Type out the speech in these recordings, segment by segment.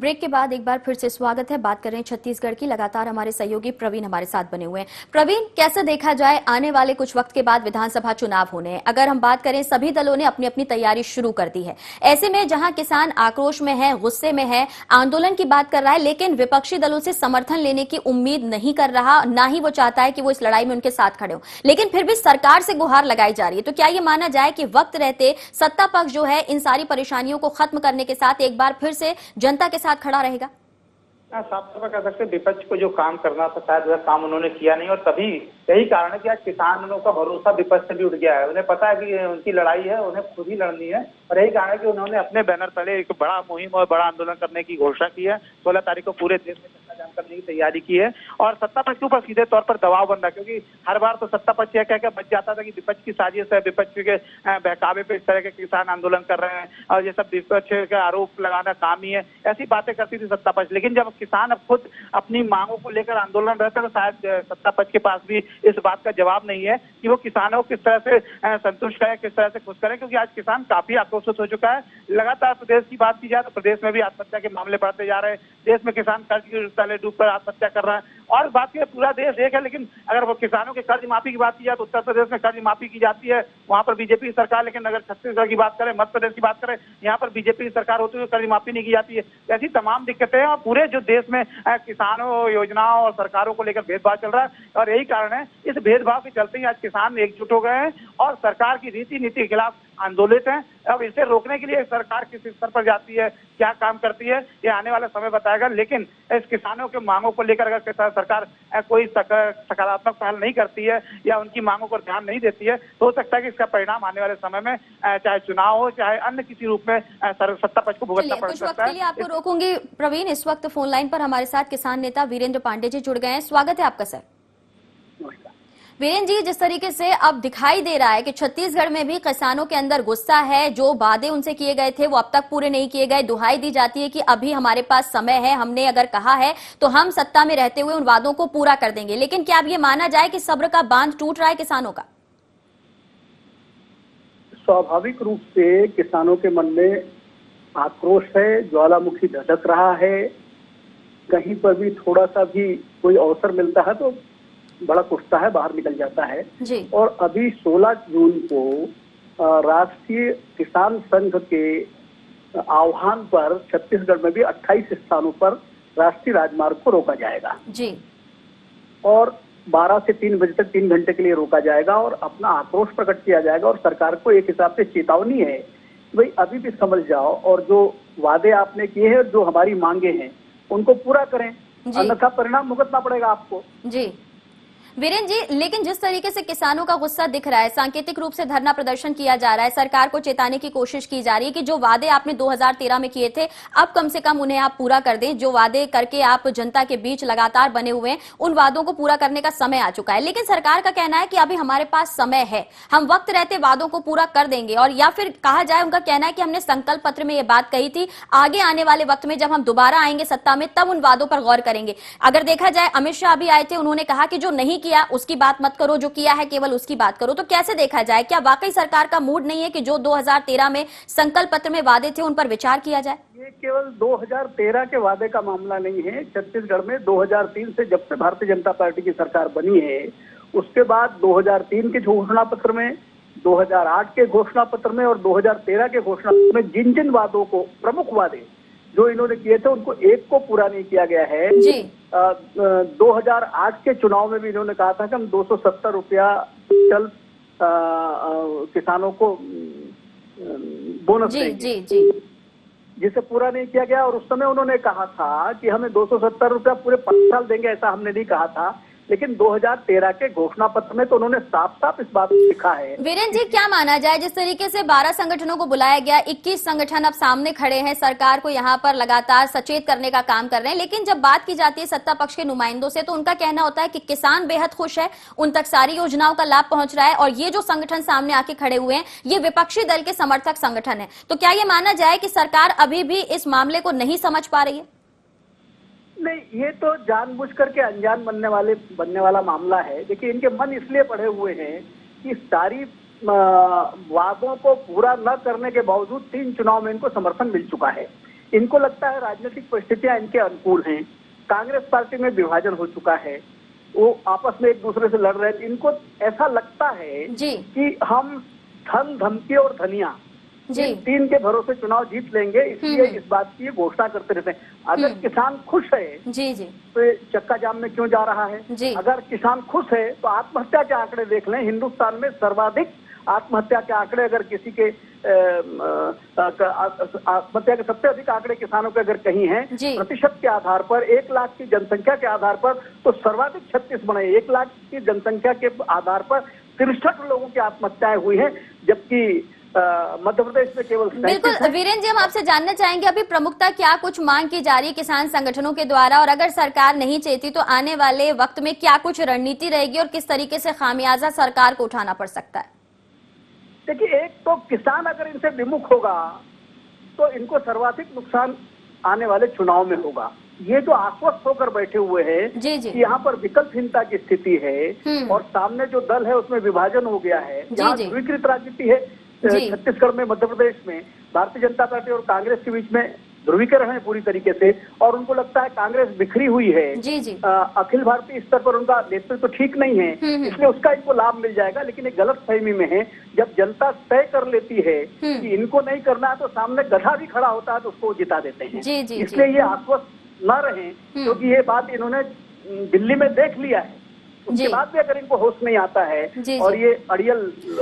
Break के बाद एक बार फिर से स्वागत है। बात कर रहे हैं छत्तीसगढ़ की। लगातार हमारे सहयोगी प्रवीण हमारे साथ बने हुए हैं। प्रवीण, कैसे देखा जाए आने वाले कुछ वक्त के बाद विधानसभा चुनाव होने हैं। अगर हम बात करें, सभी दलों ने अपनी अपनी तैयारी शुरू कर दी है। ऐसे में जहां किसान आक्रोश में है, गुस्से में है, आंदोलन की बात कर रहा है, लेकिन विपक्षी दलों से समर्थन लेने की उम्मीद नहीं कर रहा, ना ही वो चाहता है कि वो इस लड़ाई में उनके साथ खड़े हो, लेकिन फिर भी सरकार से गुहार लगाई जा रही है। तो क्या ये माना जाए कि वक्त रहते सत्ता पक्ष जो है इन सारी परेशानियों को खत्म करने के साथ एक बार फिर से जनता के साथ खड़ा रहेगा? साफ तौर पर कह सकते हैं विपक्ष को जो काम करना था शायद वह काम उन्होंने किया नहीं, और तभी यही कारण है कि आज किसानों का भरोसा विपक्ष से भी उठ गया है। उन्हें पता है कि उनकी लड़ाई है, उन्हें खुद ही लड़नी है, और यही कारण है कि उन्होंने अपने बैनर तले एक बड़ा मुहिम और बड़ा आंदोलन करने की घोषणा की है। 16 तारीख को पूरे देश में चक्का जाम करने की तैयारी की है, और सत्ता पक्ष के ऊपर सीधे तौर पर दबाव बन रहा है, क्योंकि हर बार तो सत्ता पक्ष यह कह बच जाता था कि विपक्ष की साजिश है, विपक्ष के बहकावे पे इस तरह के किसान आंदोलन कर रहे हैं, और ये सब विपक्ष के आरोप लगाना काम ही है, ऐसी बातें करती थी सत्ता पक्ष। लेकिन जब किसान अब खुद अपनी मांगों को लेकर आंदोलन रहता है, तो शायद सत्ता पक्ष के पास भी इस बात का जवाब नहीं है कि वो किसानों को किस तरह से संतुष्ट करें, किस तरह से खुश करें, क्योंकि आज किसान काफी आक्रोशित हो चुका है। लगातार प्रदेश की बात की जाए तो प्रदेश में भी आत्महत्या के मामले बढ़ते जा रहे हैं। देश में किसान कर्ज के तले डूबकर आत्महत्या कर रहा है, और बात की पूरा देश एक है, लेकिन अगर वो किसानों के कर्ज माफी की बात की जाए तो उत्तर प्रदेश में कर्ज माफी की जाती है, वहां पर बीजेपी की सरकार। लेकिन अगर छत्तीसगढ़ की बात करें, मध्य प्रदेश की बात करें, यहाँ पर बीजेपी की सरकार होती हुई कर्ज माफी नहीं की जाती है। ऐसी तमाम दिक्कतें हैं, और पूरे जो देश में किसानों, योजनाओं और सरकारों को लेकर भेदभाव चल रहा है, और यही कारण है। इस भेदभाव के चलते ही आज किसान एकजुट हो गए हैं और सरकार की रीति नीति के खिलाफ आंदोलित हैं। अब इसे रोकने के लिए सरकार किस स्तर पर जाती है, क्या काम करती है, ये आने वाला समय बताएगा। लेकिन इस किसानों के मांगों को लेकर अगर सरकार कोई सकारात्मक पहल नहीं करती है या उनकी मांगों पर ध्यान नहीं देती है, तो हो सकता है कि इसका परिणाम आने वाले समय में चाहे चुनाव हो, चाहे अन्य किसी रूप में सत्ता पक्ष को भुगतना पड़ सकता है। के लिए आपको रोकूंगी प्रवीण। इस वक्त फोन लाइन पर हमारे साथ किसान नेता वीरेंद्र पांडे जी जुड़ गए हैं। स्वागत है आपका सर। वीरेंद्र जी, जिस तरीके से अब दिखाई दे रहा है कि छत्तीसगढ़ में भी किसानों के अंदर गुस्सा है, जो वादे उनसे किए गए थे वो अब तक पूरे नहीं किए गए। दुहाई दी जाती है कि अभी हमारे पास समय है, हमने अगर कहा है तो हम सत्ता में रहते हुए उन वादों को पूरा कर देंगे। लेकिन क्या अब ये माना जाए कि सब्र का बांध टूट रहा है किसानों का? स्वाभाविक रूप से किसानों के मन में आक्रोश है, ज्वालामुखी धधक रहा है। कहीं पर भी थोड़ा सा भी कोई अवसर मिलता है तो बड़ा उठता है, बाहर निकल जाता है जी। और अभी 16 जून को राष्ट्रीय किसान संघ के आह्वान पर छत्तीसगढ़ में भी 28 स्थानों पर राष्ट्रीय राजमार्ग को रोका जाएगा जी, और 12 से 3 बजे तक 3 घंटे के लिए रोका जाएगा और अपना आक्रोश प्रकट किया जाएगा। और सरकार को एक हिसाब से चेतावनी है, भाई अभी भी समझ जाओ और जो वादे आपने किए हैं, जो हमारी मांगे हैं, उनको पूरा करें, अन्यथा परिणाम भुगतना पड़ेगा आपको। जी वीरेंद्र जी, लेकिन जिस तरीके से किसानों का गुस्सा दिख रहा है, सांकेतिक रूप से धरना प्रदर्शन किया जा रहा है, सरकार को चेताने की कोशिश की जा रही है कि जो वादे आपने 2013 में किए थे अब कम से कम उन्हें आप पूरा कर दें। जो वादे करके आप जनता के बीच लगातार बने हुए हैं, उन वादों को पूरा करने का समय आ चुका है। लेकिन सरकार का कहना है कि अभी हमारे पास समय है, हम वक्त रहते वादों को पूरा कर देंगे। और या फिर कहा जाए, उनका कहना है कि हमने संकल्प पत्र में ये बात कही थी, आगे आने वाले वक्त में जब हम दोबारा आएंगे सत्ता में तब उन वादों पर गौर करेंगे। अगर देखा जाए, अमित शाह भी आए थे, उन्होंने कहा कि जो नहीं किया उसकी बात मत करो, जो किया है केवल उसकी बात करो। तो कैसे देखा जाए, क्या वाकई सरकार का मूड नहीं है कि जो 2013 में संकल्प पत्र में वादे थे उन पर विचार किया जाए? ये केवल 2013 के वादे का मामला नहीं है। छत्तीसगढ़ में 2003 से जब से भारतीय जनता पार्टी की सरकार बनी है, उसके बाद 2003 के घोषणा पत्र में, 2008 के घोषणा पत्र में और 2013 के घोषणा पत्र में जिन जिन वादों को, प्रमुख वादे जो इन्होंने किए थे, उनको एक को पूरा नहीं किया गया है जी। 2008 के चुनाव में भी इन्होंने कहा था कि हम 270 रुपया चल किसानों को बोनस देंगे, जी जी, जिसे पूरा नहीं किया गया। और उस समय उन्होंने कहा था कि हमें 270 रुपया पूरे 5 साल देंगे, ऐसा हमने नहीं कहा था। लेकिन 2013 के घोषणा पत्र में तो उन्होंने साफ साफ इस बात को लिखा है। वीरेंद्र जी, क्या माना जाए, जिस तरीके से 12 संगठनों को बुलाया गया, 21 संगठन अब सामने खड़े हैं, सरकार को यहाँ पर लगातार सचेत करने का काम कर रहे हैं, लेकिन जब बात की जाती है सत्ता पक्ष के नुमाइंदों से तो उनका कहना होता है कि किसान बेहद खुश है, उन तक सारी योजनाओं का लाभ पहुंच रहा है, और ये जो संगठन सामने आके खड़े हुए हैं ये विपक्षी दल के समर्थक संगठन है। तो क्या ये माना जाए कि सरकार अभी भी इस मामले को नहीं समझ पा रही है? नहीं, ये तो जानबूझ करके अनजान बनने वाला मामला है। देखिए, इनके मन इसलिए पड़े हुए हैं कि सारी वादों को पूरा न करने के बावजूद 3 चुनाव में इनको समर्थन मिल चुका है। इनको लगता है राजनीतिक परिस्थितियां इनके अनुकूल हैं। कांग्रेस पार्टी में विभाजन हो चुका है, वो आपस में एक दूसरे से लड़ रहे हैं। इनको ऐसा लगता है जी कि हम धन, धमकी और धनिया जी इन तीन के भरोसे चुनाव जीत लेंगे, इसलिए इस बात की घोषणा करते रहते हैं। अगर किसान खुश है जी जी तो ये चक्का जाम में क्यों जा रहा है? जी। अगर किसान खुश है तो आत्महत्या के आंकड़े देख लें, हिंदुस्तान में सर्वाधिक आत्महत्या के आंकड़े अगर किसी के आत्महत्या के सबसे अधिक आंकड़े किसानों के अगर कहीं हैं जी। प्रतिशत के आधार पर, 1 लाख की जनसंख्या के आधार पर, तो सर्वाधिक 36 बने। 1 लाख की जनसंख्या के आधार पर 63 लोगों की आत्महत्याएं हुई हैं, जबकि मध्य प्रदेश में केवल 37 बिल्कुल है। वीरेंद्र जी, हम आपसे जानना चाहेंगे अभी प्रमुखता क्या कुछ मांग की जा रही है किसान संगठनों के द्वारा, और अगर सरकार नहीं चाहती तो आने वाले वक्त में क्या कुछ रणनीति रहेगी और किस तरीके से खामियाजा सरकार को उठाना पड़ सकता है? देखिए, एक तो किसान अगर इनसे विमुख होगा तो इनको सर्वाधिक नुकसान आने वाले चुनाव में होगा। ये जो आश्वस्त होकर बैठे हुए हैं जी जी कि यहाँ पर विकल्पहीनता की स्थिति है और सामने जो दल है उसमें विभाजन हो गया है, यहाँ जी। ध्रुवीकृत राजनीति है। जी। छत्तीसगढ़ में, मध्य प्रदेश में भारतीय जनता पार्टी और कांग्रेस के बीच में ध्रुवीकरण है पूरी तरीके से, और उनको लगता है कांग्रेस बिखरी हुई है। जी जी अखिल भारतीय स्तर पर उनका नेतृत्व तो ठीक नहीं है, इसलिए उसका इनको लाभ मिल जाएगा। लेकिन एक गलत फहमी में है, जब जनता तय कर लेती है कि इनको नहीं करना है तो सामने गधा भी खड़ा होता है तो उसको जिता देते हैं। जी जी इसलिए ये आश्वस्त न रहें, क्योंकि ये बात इन्होंने दिल्ली में देख लिया है। उसके बाद भी अगर इनको होश नहीं आता है जी और ये अड़ियल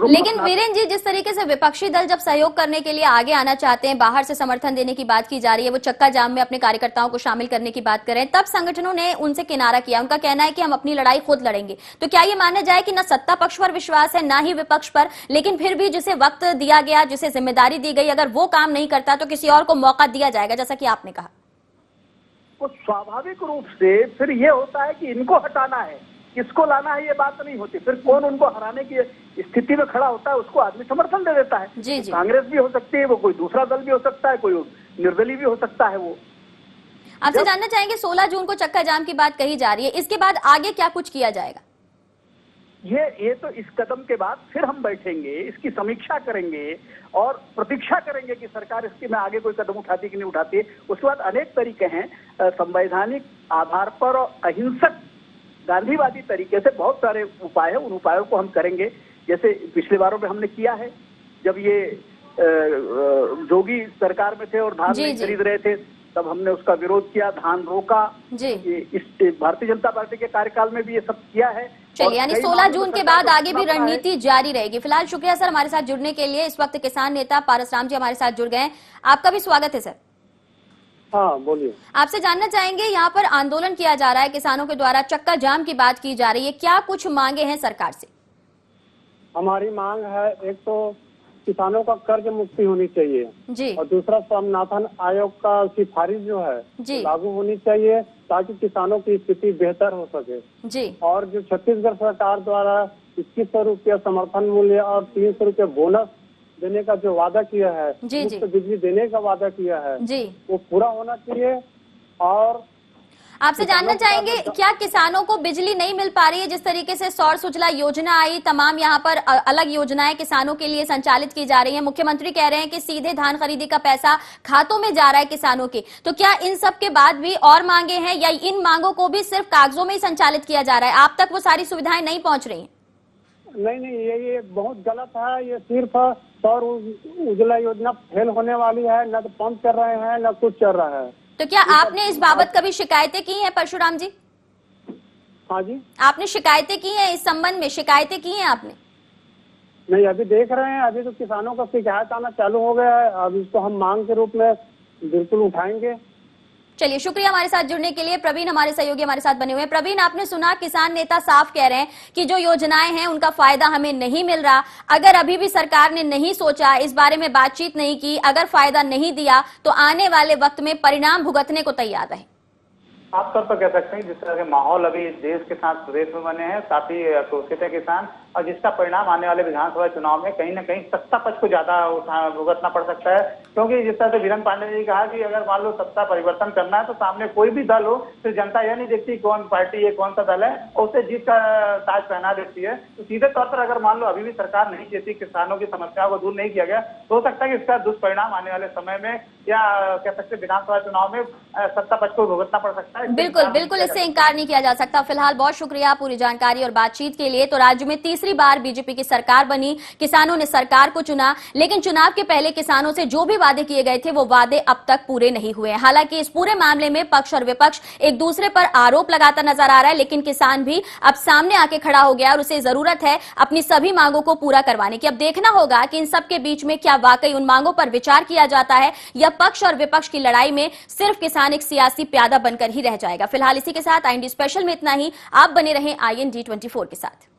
लेकिन वीरेंद्र जी, जिस तरीके से विपक्षी दल जब सहयोग करने के लिए आगे आना चाहते हैं, बाहर से समर्थन देने की बात की जा रही है, वो चक्का जाम में अपने कार्यकर्ताओं को शामिल करने की बात कर रहे हैं, तब संगठनों ने उनसे किनारा किया। उनका कहना है कि हम अपनी लड़ाई खुद लड़ेंगे। तो क्या ये माना जाए कि न सत्ता पक्ष पर विश्वास है, ना ही विपक्ष पर, लेकिन फिर भी जिसे वक्त दिया गया, जिसे जिम्मेदारी दी गई, अगर वो काम नहीं करता तो किसी और को मौका दिया जाएगा, जैसा कि आपने कहा? तो स्वाभाविक रूप से फिर ये होता है कि इनको हटाना है, किसको लाना है ये बात नहीं होती। फिर कौन उनको हराने की स्थिति में खड़ा होता है उसको आदमी समर्थन दे देता है। जी जी। कांग्रेस भी हो सकती है, वो कोई दूसरा दल भी हो सकता है, कोई निर्दलीय भी हो सकता है। वो आपसे जानना चाहेंगे 16 जून को चक्का जाम की बात कही जा रही है, इसके बाद आगे क्या कुछ किया जाएगा? ये तो इस कदम के बाद फिर हम बैठेंगे, इसकी समीक्षा करेंगे और प्रतीक्षा करेंगे कि सरकार इसके में आगे कोई कदम उठाती कि नहीं उठाती है। उसके बाद अनेक तरीके हैं, संवैधानिक आधार पर और अहिंसक गांधीवादी तरीके से बहुत सारे उपाय है, उन उपायों को हम करेंगे। जैसे पिछले बारों में हमने किया है, जब ये जोगी सरकार में थे और धान नहीं खरीद रहे थे, तब हमने उसका विरोध किया, धान रोका। जी। इस भारतीय जनता पार्टी के कार्यकाल में भी ये सब किया है। चलिए, यानी 16 जून के बाद आगे भी रणनीति जारी रहेगी। फिलहाल शुक्रिया सर हमारे साथ जुड़ने के लिए। इस वक्त किसान नेता पारस राम जी हमारे साथ जुड़ गए। आपका भी स्वागत है सर। हाँ बोलिए। आपसे जानना चाहेंगे, यहाँ पर आंदोलन किया जा रहा है किसानों के द्वारा, चक्का जाम की बात की जा रही है, क्या कुछ मांगे हैं सरकार से? हमारी मांग है, एक तो किसानों का कर्ज मुक्ति होनी चाहिए जी। और दूसरा स्वामीनाथन आयोग का सिफारिश जो है जी। लागू होनी चाहिए ताकि किसानों की स्थिति बेहतर हो सके जी। और जो छत्तीसगढ़ सरकार द्वारा 2100 रुपया समर्थन मूल्य और 300 रुपया बोनस देने का जो वादा किया है, मुफ्त बिजली देने का वादा किया है जी, वो पूरा होना चाहिए। और आपसे जानना चाहेंगे, क्या किसानों को बिजली नहीं मिल पा रही है? जिस तरीके से सौर सुजला योजना आई, तमाम यहाँ पर अलग योजनाएं किसानों के लिए संचालित की जा रही हैं। मुख्यमंत्री कह रहे हैं कि सीधे धान खरीदी का पैसा खातों में जा रहा है किसानों के। तो क्या इन सब के बाद भी और मांगे हैं या इन मांगों को भी सिर्फ कागजों में ही संचालित किया जा रहा है? आप तक वो सारी सुविधाएं नहीं पहुंच रही हैं? नहीं, ये बहुत गलत है। ये सिर्फ सौर उजला योजना फेल होने वाली है, न तो पंप कर रहे हैं न कुछ चल रहा है। तो क्या आपने इस बाबत कभी शिकायतें की हैं परशुराम जी? हाँ जी। आपने शिकायतें की हैं इस संबंध में? शिकायतें की हैं आपने? नहीं, अभी देख रहे हैं, अभी तो किसानों का शिकायत आना चालू हो गया है। अब इसको हम मांग के रूप में बिल्कुल उठाएंगे। चलिए, शुक्रिया हमारे साथ जुड़ने के लिए। प्रवीण हमारे सहयोगी हमारे साथ बने हुए हैं। प्रवीण, आपने सुना किसान नेता साफ कह रहे हैं कि जो योजनाएं हैं उनका फायदा हमें नहीं मिल रहा। अगर अभी भी सरकार ने नहीं सोचा, इस बारे में बातचीत नहीं की, अगर फायदा नहीं दिया तो आने वाले वक्त में परिणाम भुगतने को तैयार रहे। साफ तौर पर कह सकते हैं जिस तरह के माहौल अभी देश के साथ प्रदेश में बने हैं, काफी आक्रोशित है किसान, और जिसका परिणाम आने वाले विधानसभा चुनाव में कहीं ना कहीं सत्ता पक्ष को ज्यादा भुगतना पड़ सकता है। क्योंकि जिस तरह से वीरेंद्र पांडे ने कहा कि अगर मान लो सत्ता परिवर्तन करना है तो सामने कोई भी दल हो, फिर जनता यह नहीं देखती कौन पार्टी है, कौन सा दल है, और उसे जीत का ताज पहना देती है। तो सीधे तौर पर अगर मान लो अभी भी सरकार नहीं चाहती, किसानों की समस्याओं को दूर नहीं किया गया, तो हो सकता है कि इसका दुष्परिणाम आने वाले समय में या कह सकते विधानसभा चुनाव में सत्ता पक्ष को भुगतना पड़ सकता है। बिल्कुल बिल्कुल, इससे इंकार नहीं किया जा सकता। फिलहाल बहुत शुक्रिया पूरी जानकारी और बातचीत के लिए। तो राज्य में तीसरी बार बीजेपी की सरकार बनी, किसानों ने सरकार को चुना, लेकिन चुनाव के पहले किसानों से जो भी वादे किए गए थे वो वादे अब तक पूरे नहीं हुए। हालांकि इस पूरे मामले में पक्ष और विपक्ष एक दूसरे पर आरोप लगाता नजर आ रहा है, लेकिन किसान भी अब सामने आके खड़ा हो गया और उसे जरूरत है अपनी सभी मांगों को पूरा करवाने की। अब देखना होगा कि इन सबके बीच में क्या वाकई उन मांगों पर विचार किया जाता है या पक्ष और विपक्ष की लड़ाई में सिर्फ किसान एक सियासी प्यादा बनकर ही रह जाएगा। फिलहाल इसी के साथ IND स्पेशल में इतना ही। आप बने रहें IND 24 के साथ।